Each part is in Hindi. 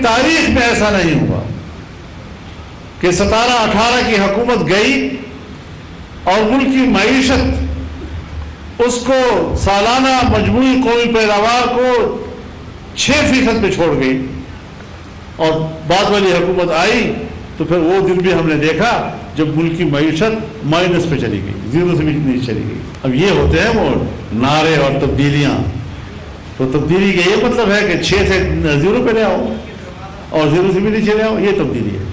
तारीख में ऐसा नहीं हुआ कि 17-18 की हुकूमत गई और मुल्क की मईशत उसको सालाना मजमूई कौमी पैदावार को 6% पे छोड़ गई, और बाद वाली हुकूमत आई तो फिर वो दिन भी हमने देखा जब मुल्क की मईशत माइनस पे चली गई, 0 से भी नीचे चली गई। अब ये होते हैं वो नारे और तब्दीलियाँ। तो तब्दीली का ये मतलब है कि 6 से 0 पे ले आओ और 0 से भी नीचे ले आओ, ये तब्दीली है।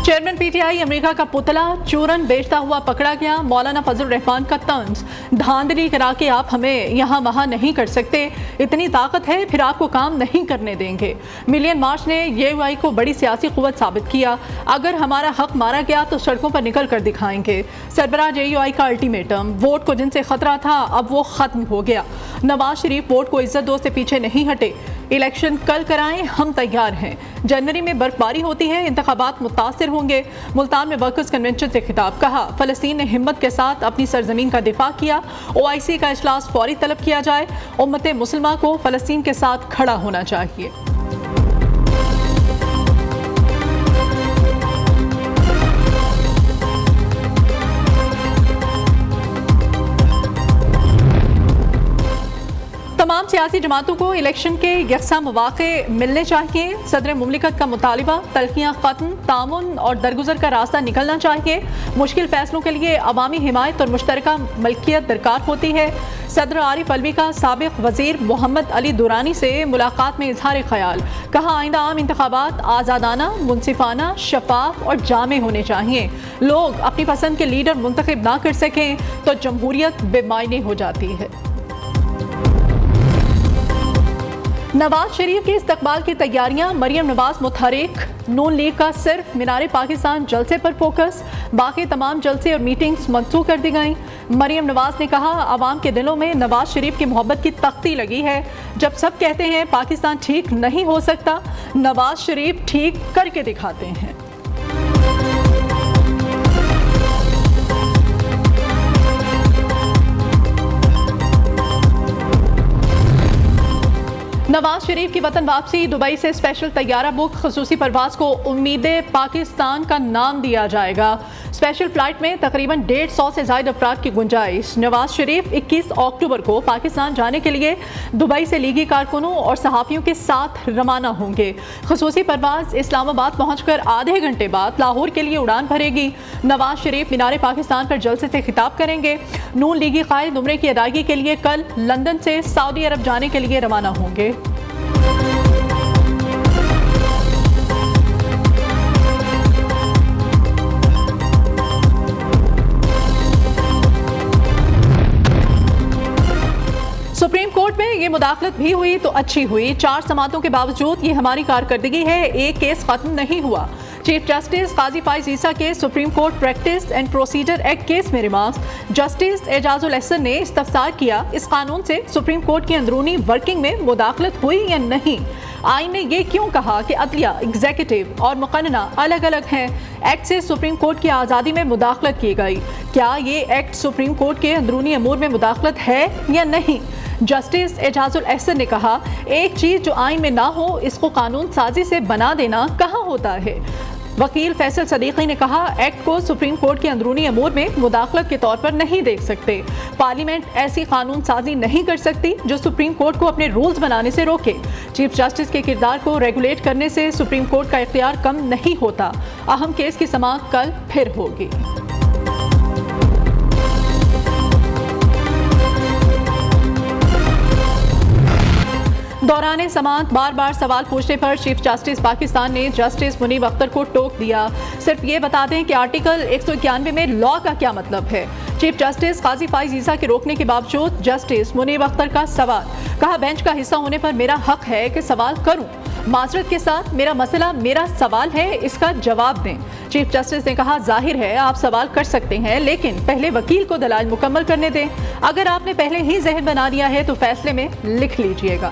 चेयरमैन पीटीआई अमेरिका का पुतला चूरन बेचता हुआ पकड़ा गया। मौलाना फजल रहमान का तंज, धांधली करा के आप हमें यहाँ वहाँ नहीं कर सकते, इतनी ताकत है फिर आपको काम नहीं करने देंगे। मिलियन मार्च ने यूआई को बड़ी सियासी कुव्वत साबित किया, अगर हमारा हक मारा गया तो सड़कों पर निकल कर दिखाएंगे। सरबराह यूआई का अल्टीमेटम, वोट को जिनसे खतरा था अब वो खत्म हो गया। नवाज शरीफ वोट को इज्जत दो से पीछे नहीं हटे, इलेक्शन कल कराएं, हम तैयार हैं। जनवरी में बर्फबारी होती है, इंतखाबात मुतासिर होंगे। मुल्तान में वर्कर्स कन्वेंशन से खिताब, कहा फलस्तीन ने हिम्मत के साथ अपनी सरजमीन का दिफा किया। ओआईसी का इजलास फौरी तलब किया जाए, उम्मत मुस्लिमा को फलस्तीन के साथ खड़ा होना चाहिए। तमाम सियासी जमातों को इलेक्शन के यकसा मौके मिलने चाहिए। सदर मुमलिकत का मुतालिबा, तल्खियाँ खत्म, तामुन और दरगुजर का रास्ता निकलना चाहिए। मुश्किल फैसलों के लिए अवामी हिमायत और मुश्तरका मलकियत दरकार होती है। सदर आरिफ अलवी का साबिक वजीर मोहम्मद अली दुरानी से मुलाकात में इजहार ख्याल, कहा आइंदा आम इंतखाबात आज़ादाना, मुनसिफाना, शफाफ और जामे होने चाहिए। लोग अपनी पसंद के लीडर मुंतखब ना कर सकें तो जमहूरियत बेमायने हो जाती है। नवाज शरीफ के इस्तकबाल की तैयारियां, मरियम नवाज मुतहरिक। नून लीग का सिर्फ मीनार पाकिस्तान जलसे पर फोकस, बाकी तमाम जलसे और मीटिंग्स मनसूख कर दी गई। मरियम नवाज ने कहा आवाम के दिलों में नवाज शरीफ की मोहब्बत की तख्ती लगी है। जब सब कहते हैं पाकिस्तान ठीक नहीं हो सकता, नवाज शरीफ ठीक करके दिखाते हैं। नवाज शरीफ की वतन वापसी, दुबई से स्पेशल तैयारा बुक, खसूसी परवाज को उम्मीद पाकिस्तान का नाम दिया जाएगा। स्पेशल फ्लाइट में तकरीबन 150 से ज़ायद अफराद की गुंजाइश। नवाज शरीफ 21 अक्टूबर को पाकिस्तान जाने के लिए दुबई से लीगी कारकुनों और सहाफ़ियों के साथ रवाना होंगे। खसूसी परवाज इस्लामाबाद पहुंचकर आधे घंटे बाद लाहौर के लिए उड़ान भरेगी। नवाज शरीफ मीनार पाकिस्तान पर जलसे से खिताब करेंगे। नून लीगी कायद उम्रे की अदायगी के लिए कल लंदन से सऊदी अरब जाने के लिए रवाना होंगे। सुप्रीम कोर्ट में ये मुदाखलत भी हुई तो अच्छी हुई। 4 समातों के बावजूद ये हमारी कारकर्दगी है, एक केस खत्म नहीं हुआ। चीफ जस्टिस काजी फाइज ईसा के supreme court practice and procedure act case में रिमार्क्स, जस्टिस एजाजुल एहसन ने इस्तफसार किया इस कानून से सुप्रीम कोर्ट की अंदरूनी वर्किंग में मुदाखलत हुई या नहीं। आइन ने यह क्यों कहा कि अदलिया, एग्जीक्यूटिव और मुकन्ना अलग अलग हैं। एक्ट से सुप्रीम कोर्ट की आज़ादी में मुदाखलत की गई, क्या ये एक्ट सुप्रीम कोर्ट के अंदरूनी अमूर में मुदाखलत है या नहीं। जस्टिस एजाजुल एहसन ने कहा एक चीज़ जो आइन में ना हो इसको कानून साजी से बना देना कहाँ होता है। वकील फैसल सदीकी ने कहा एक्ट को सुप्रीम कोर्ट के अंदरूनी अमूर में मुदाखलत के तौर पर नहीं देख सकते। पार्लियामेंट ऐसी कानून साजी नहीं कर सकती जो सुप्रीम कोर्ट को अपने रूल्स बनाने से रोके। चीफ जस्टिस के किरदार को रेगुलेट करने से सुप्रीम कोर्ट का इख्तियार कम नहीं होता। अहम केस की समाअत कल फिर होगी। दौरान समाअत बार बार सवाल पूछने पर चीफ जस्टिस पाकिस्तान ने जस्टिस मुनीब अख्तर को टोक दिया। सिर्फ ये बता दें कि आर्टिकल 191 में लॉ का क्या मतलब है। चीफ जस्टिस काजी फाइज ईसा के रोकने के बावजूद जस्टिस मुनीब अख्तर का सवाल, कहा बेंच का हिस्सा होने पर मेरा हक है कि सवाल करूं। माजरत के साथ मेरा मसला मेरा सवाल है, इसका जवाब दें। चीफ जस्टिस ने कहा जाहिर है आप सवाल कर सकते हैं लेकिन पहले वकील को दलाइल मुकम्मल करने दें। अगर आपने पहले ही जहन बना लिया है तो फैसले में लिख लीजिएगा।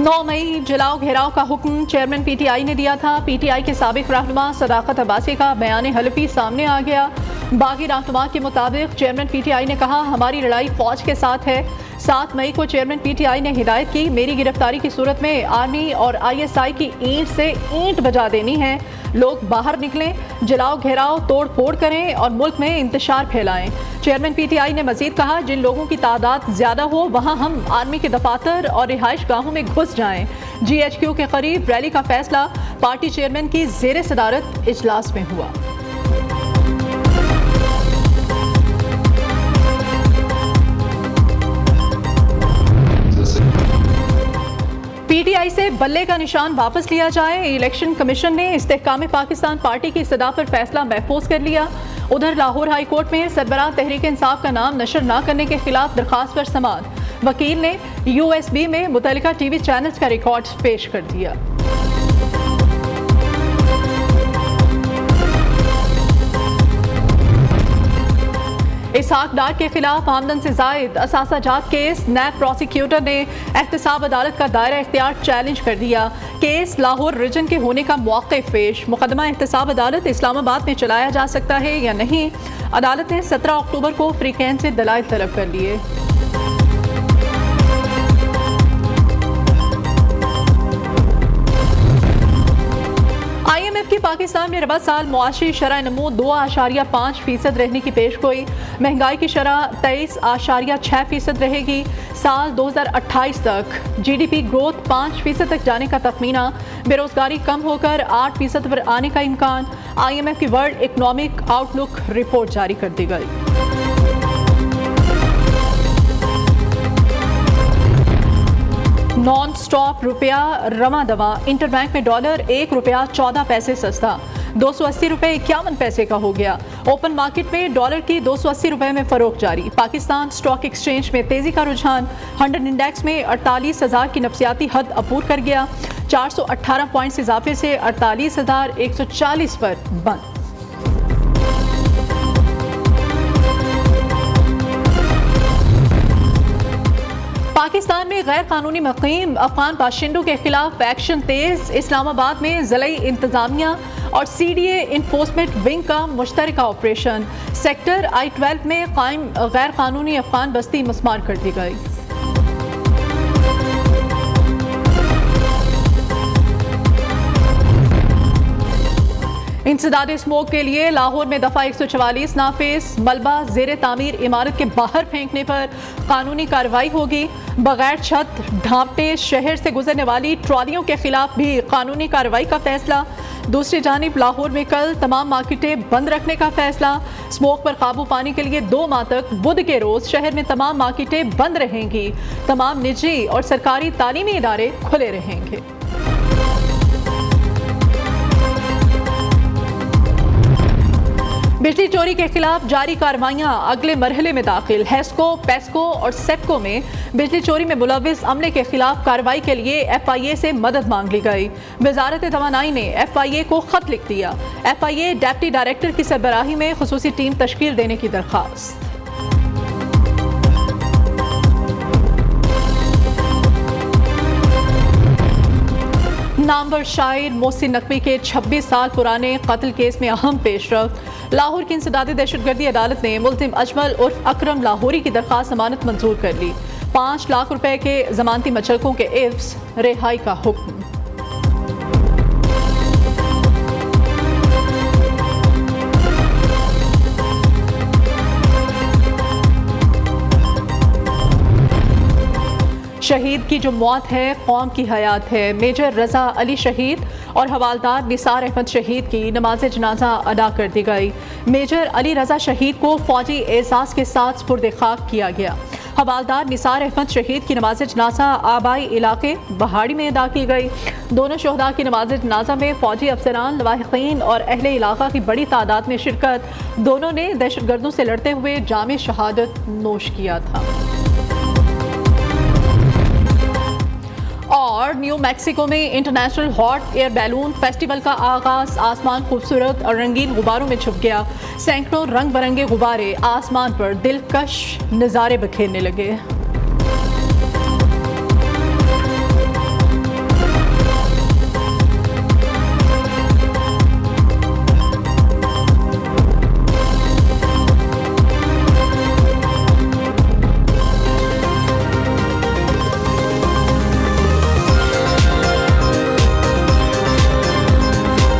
9 मई जलाओ घेराव का हुक्म चेयरमैन पीटीआई ने दिया था। पीटीआई के साबिक रहनुमा सदाकत अब्बासी का बयान हलफी सामने आ गया। बागी रहनुमा के मुताबिक चेयरमैन पीटीआई ने कहा, हमारी लड़ाई फौज के साथ है। 7 मई को चेयरमैन पीटीआई ने हिदायत की, मेरी गिरफ्तारी की सूरत में आर्मी और आईएसआई की ईंट से ईंट बजा देनी है। लोग बाहर निकलें, जलाओ घेराव तोड़ फोड़ करें और मुल्क में इंतशार फैलाएं। चेयरमैन पीटीआई ने मजीद कहा, जिन लोगों की तादाद ज्यादा हो वहां हम आर्मी के दफातर और रिहाइश गाहों में घुस जाएं। जीएचक्यू के करीब रैली का फैसला पार्टी चेयरमैन की जेर सदारत इजलास में हुआ। पीटीआई से बल्ले का निशान वापस लिया जाए। इलेक्शन कमीशन ने इस्तेहकाम पाकिस्तान पार्टी की सदा पर फैसला महफूज कर लिया। उधर लाहौर हाई कोर्ट में सरबराह तहरीक इंसाफ का नाम नशर न करने के खिलाफ दरखास्त पर समाअत। वकील ने यूएसबी में मुतल्लिका टीवी चैनल्स का रिकॉर्ड पेश कर दिया। इसहाक डार के खिलाफ आमदन से जायद असासाजात केस, नैब प्रोसिक्यूटर ने एहतसाब अदालत का दायरा इख्तियार चैलेंज कर दिया। केस लाहौर रीजन के होने का मौक़िफ़ पेश। मुकदमा एहतसाब अदालत इस्लामाबाद में चलाया जा सकता है या नहीं, अदालत ने 17 अक्टूबर को फ्रीकैन से दलाइल तलब कर लिए। IMF की पाकिस्तान में रबा साल मुआशी शरह नमू 2.5% रहने की पेश गोई। महंगाई की शरह 23.6% रहेगी। साल 2028 तक GDP ग्रोथ 5% तक जाने का तखमीना। बेरोजगारी कम होकर 8% पर आने का इम्कान। IMF की वर्ल्ड इकनॉमिक आउटलुक रिपोर्ट जारी कर दी गई। नॉन स्टॉप रुपया रमा दवा। इंटरबैंक में डॉलर ₹1.14 सस्ता, 280 रुपये 51 पैसे का हो गया। ओपन मार्केट में डॉलर की 280 रुपये में फरोख्त जारी। पाकिस्तान स्टॉक एक्सचेंज में तेजी का रुझान। 100 इंडेक्स में 48,000 की नफसियाती हद अबूर कर गया। 418 पॉइंट्स इजाफे से 48,140 पर बंद। पाकिस्तान में गैर कानूनी मुकीम अफगान बाशिंदों के खिलाफ एक्शन तेज। इस्लामाबाद में ज़िला इंतजामिया और CDA इन्फोर्समेंट विंग का मुश्तरका ऑपरेशन। सेक्टर I-12 में कायम गैर कानूनी अफगान बस्ती मस्मार कर दी गई। इंसदाद स्मोक के लिए लाहौर में दफ़ा 144 नाफिज। मलबा ज़ेरे तामीर इमारत के बाहर फेंकने पर कानूनी कार्रवाई होगी। बगैर छत ढांपते शहर से गुजरने वाली ट्रॉलियों के खिलाफ भी कानूनी कार्रवाई का फैसला। दूसरी जानिब लाहौर में कल तमाम मार्केटें बंद रखने का फैसला। स्मोक पर काबू पाने के लिए 2 माह तक बुध के रोज शहर में तमाम मार्केटें बंद रहेंगी। तमाम निजी और सरकारी तालीमी इदारे खुले रहेंगे। बिजली चोरी के खिलाफ जारी कार्रवाइयां अगले मरहले में दाखिल। हेस्को, पेस्को और सेप्को में बिजली चोरी में मुलविस अमले के खिलाफ कार्रवाई के लिए FIA से मदद मांग ली गई। वजारत तवानाई ने FIA को खत लिख दिया। FIA डेप्टी डायरेक्टर की सरबराही में खुसूसी टीम तश्कील देने की दरख्वास्त। नामवर शायर मोहसिन नकवी के 26 साल पुराने कत्ल केस में अहम पेशरफ्त। लाहौर की इंसदादी दहशतगर्दी अदालत ने मुल्जिम अजमल उर्फ अकरम लाहौरी की दरख्वास्त जमानत मंजूर कर ली। 5 लाख रुपए के जमानती मचलकों के एवज रिहाई का हुक्म। शहीद की जो मौत है कौम की हयात है। मेजर रजा अली शहीद और हवालदार निसार अहमद शहीद की नमाज जनाजा अदा कर दी गई। मेजर अली रजा शहीद को फौजी एजाज के साथ सुपुर्द खाक किया गया। हवालदार निसार अहमद शहीद की नमाज जनाजा आबाई इलाके बहाड़ी में अदा की गई। दोनों शोहदा की नमाज जनाजा में फौजी अफसरान, लवाहिकीन और अहले इलाका की बड़ी तादाद में शिरकत। दोनों ने दहशतगर्दों से लड़ते हुए जामे शहादत नोश किया था। और न्यू मैक्सिको में international hot air balloon festival का आगाज। आसमान खूबसूरत और रंगीन गुब्बारों में छुप गया। सैकड़ों रंग बिरंगे गुब्बारे आसमान पर दिलकश नज़ारे बिखेरने लगे।